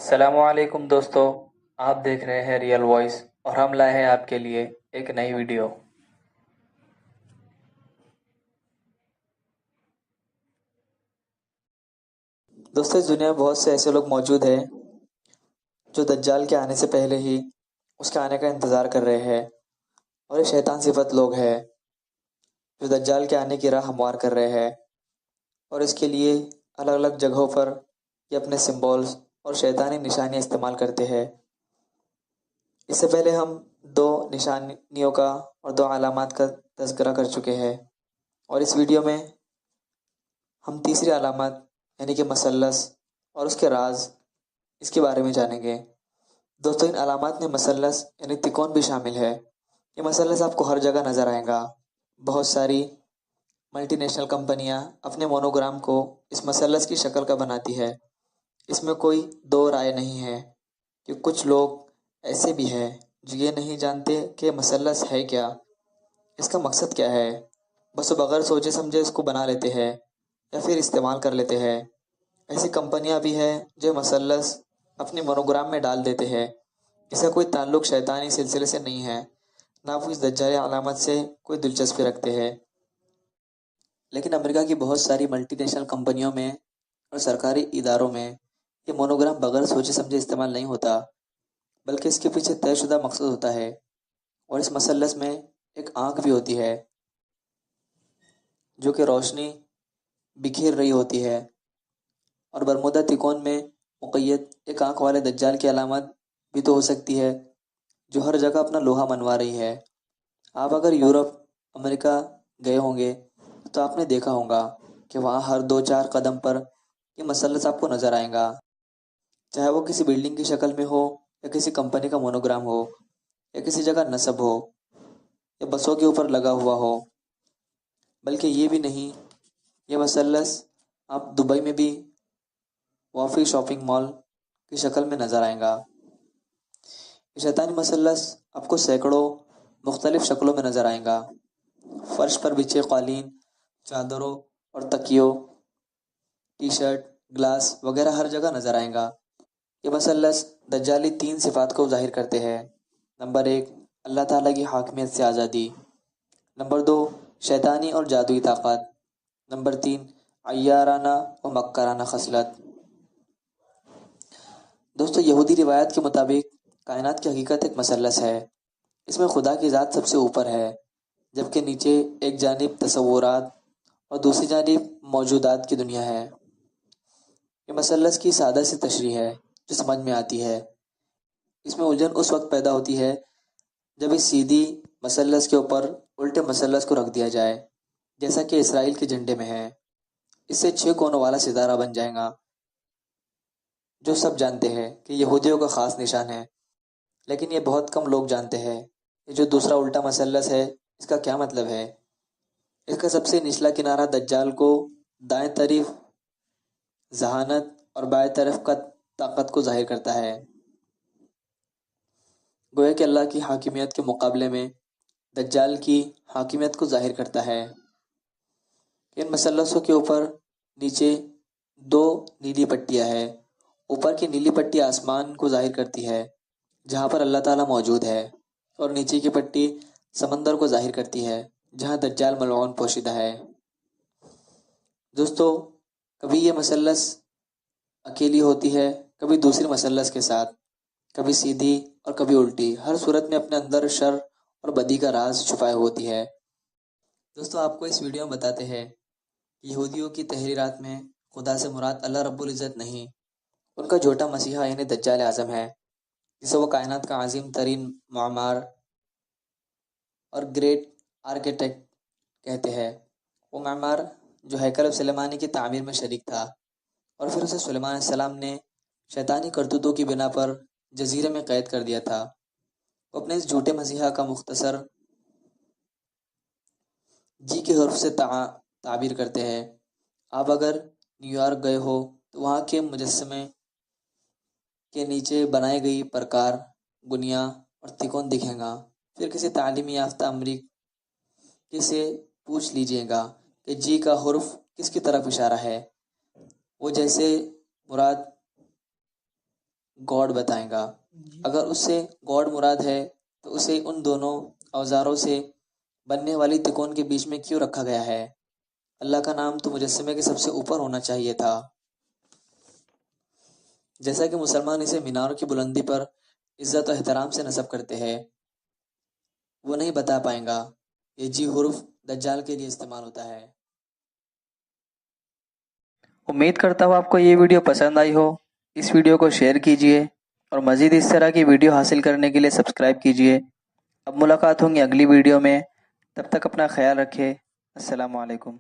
السلام علیکم دوستو، آپ دیکھ رہے ہیں ریئل وائس اور ہم لائے ہیں آپ کے لیے ایک نئی ویڈیو۔ دوستو، اس دنیا میں بہت سے ایسے لوگ موجود ہیں جو دجال کے آنے سے پہلے ہی اس کے آنے کا انتظار کر رہے ہیں، اور یہ شیطان صفت لوگ ہیں جو دجال کے آنے کی راہ ہموار کر رہے ہیں، اور اس کے لیے الگ الگ جگہوں پر یہ اپنے سمبولز اور شیطانی نشانیاں استعمال کرتے ہیں۔ اس سے پہلے ہم دو نشانیوں کا اور دو علامات کا تذکرہ کر چکے ہیں، اور اس ویڈیو میں ہم تیسری علامت یعنی کہ مثلث اور اس کے راز اس کے بارے میں جانیں گے۔ دوستو، ان علامات میں مثلث یعنی تکون بھی شامل ہے۔ یہ مثلث آپ کو ہر جگہ نظر آئے گا۔ بہت ساری ملٹی نیشنل کمپنیاں اپنے مونوگرام کو اس مثلث کی شکل کا بناتی ہے۔ اس میں کوئی دو رائے نہیں ہے کہ کچھ لوگ ایسے بھی ہیں جو یہ نہیں جانتے کہ مثلث ہے کیا، اس کا مقصد کیا ہے، بس وہ بغیر سوچے سمجھے اس کو بنا لیتے ہیں یا پھر استعمال کر لیتے ہیں۔ ایسی کمپنیاں بھی ہیں جو مثلث اپنے مونوگرام میں ڈال دیتے ہیں۔ اس کا کوئی تعلق شیطانی سلسلے سے نہیں ہے، نہ وہ اس دجالی علامت سے کوئی دلچسپی رکھتے ہیں۔ لیکن امریکہ کی بہت ساری ملٹی نیشنل کمپنیوں میں اور سرکاری اداروں میں یہ مونوگرام بغیر سوچے سمجھے استعمال نہیں ہوتا، بلکہ اس کے پیچھے طے شدہ مقصد ہوتا ہے، اور اس مثلث میں ایک آنکھ بھی ہوتی ہے جو کہ روشنی بکھیر رہی ہوتی ہے، اور برمودا تکون میں مقید ایک آنکھ والے دجال کی علامت بھی تو ہو سکتی ہے جو ہر جگہ اپنا لوہا منوا رہی ہے۔ آپ اگر یورپ، امریکہ گئے ہوں گے تو آپ نے دیکھا ہوگا کہ وہاں ہر دو چار قدم پر یہ مثلث آپ کو نظر آئے گا، چاہے وہ کسی بلڈنگ کی شکل میں ہو یا کسی کمپنی کا مونوگرام ہو یا کسی جگہ نصب ہو یا بسوں کے اوپر لگا ہوا ہو۔ بلکہ یہ بھی نہیں، یہ مثلث آپ دبئی میں بھی وافی شاپنگ مال کی شکل میں نظر آئے گا۔ یہ شیطانی مثلث آپ کو سینکڑوں مختلف شکلوں میں نظر آئے گا۔ فرش پر بچھے قالین، چادروں اور تکیوں، ٹی شرٹ، گلاس وغیرہ ہر جگہ نظر آئے گا۔ یہ مثلث دجالی تین صفات کو ظاہر کرتے ہیں۔ نمبر 1، اللہ تعالیٰ کی حاکمیت سے آزادی۔ نمبر 2، شیطانی اور جادوئی طاقت۔ نمبر 3، عیارانہ و مکرانہ خصلت۔ دوستو، یہودی روایت کے مطابق کائنات کی حقیقت ایک مثلث ہے۔ اس میں خدا کی ذات سب سے اوپر ہے، جبکہ نیچے ایک جانب تصورات اور دوسری جانب موجودات کی دنیا ہے۔ یہ مثلث کی سادہ سی تشریح ہے جو سمجھ میں آتی ہے۔ اس میں الجھن اس وقت پیدا ہوتی ہے جب اس سیدھی مثلث کے اوپر الٹے مثلث کو رکھ دیا جائے، جیسا کہ اسرائیل کے جھنڈے میں ہے۔ اس سے 6 کونوں والا ستارہ بن جائے گا، جو سب جانتے ہیں کہ یہودیوں کا خاص نشان ہے۔ لیکن یہ بہت کم لوگ جانتے ہیں کہ جو دوسرا الٹا مثلث ہے اس کا کیا مطلب ہے۔ اس کا سب سے نچلا کنارہ دجال کو دائیں طرف ذہانت اور بائیں طرف کا طاقت کو ظاہر کرتا ہے، گویا کہ اللہ کی حاکمیت کے مقابلے میں دجال کی حاکمیت کو ظاہر کرتا ہے۔ ان مثلثوں کے اوپر نیچے 2 نیلی پٹیاں ہیں۔ اوپر کی نیلی پٹی آسمان کو ظاہر کرتی ہے جہاں پر اللہ تعالیٰ موجود ہے، اور نیچے کی پٹی سمندر کو ظاہر کرتی ہے جہاں دجال ملعون پوشیدہ ہے۔ دوستو، کبھی یہ مثلث اکیلی ہوتی ہے، کبھی دوسری مثلث کے ساتھ، کبھی سیدھی اور کبھی الٹی، ہر صورت میں اپنے اندر شر اور بدی کا راز چھپائے ہوتی ہے۔ دوستو، آپ کو اس ویڈیو میں بتاتے ہیں کہ یہودیوں کی تحریرات میں خدا سے مراد اللہ رب العزت نہیں، ان کا جھوٹا مسیحا یعنی دجال اعظم ہے، جسے وہ کائنات کا عظیم ترین معمار اور گریٹ آرکیٹیکٹ کہتے ہیں۔ وہ معمار جو ہیکل سلیمانی کی تعمیر میں شریک تھا، اور پھر اسے سلیمان علیہ السلام نے شیطانی کرتوتوں کی بنا پر جزیرے میں قید کر دیا تھا۔ وہ اپنے اس جھوٹے مسیحا کا مختصر جی کے حرف سے تعبیر کرتے ہیں۔ آپ اگر نیو یارک گئے ہو تو وہاں کے مجسمے کے نیچے بنائی گئی پرکار، گنیا اور تکون دکھیں گا۔ پھر کسی تعلیمی یافتہ امریکی سے پوچھ لیجئے گا کہ جی کا حرف کس کی طرف اشارہ ہے، وہ جیسے مراد گاڈ بتائے گا۔ اگر اس سے گاڈ مراد ہے تو اسے ان دونوں اوزاروں سے بننے والی تکون کے بیچ میں کیوں رکھا گیا ہے؟ اللہ کا نام تو مجسمے کے سب سے اوپر ہونا چاہیے تھا۔ جیسا کہ مسلمان اسے میناروں کی بلندی پر عزت و احترام سے نصب کرتے ہیں، وہ نہیں بتا پائیں گا۔ یہ جی حرف دجال کے لیے استعمال ہوتا ہے۔ امید کرتا ہوں آپ کو یہ ویڈیو پسند آئی ہو۔ اس ویڈیو کو شیئر کیجیے اور مزید اس طرح کی ویڈیو حاصل کرنے کے لیے سبسکرائب کیجیے۔ اب ملاقات ہوں گی اگلی ویڈیو میں، تب تک اپنا خیال رکھیں۔ السلام علیکم۔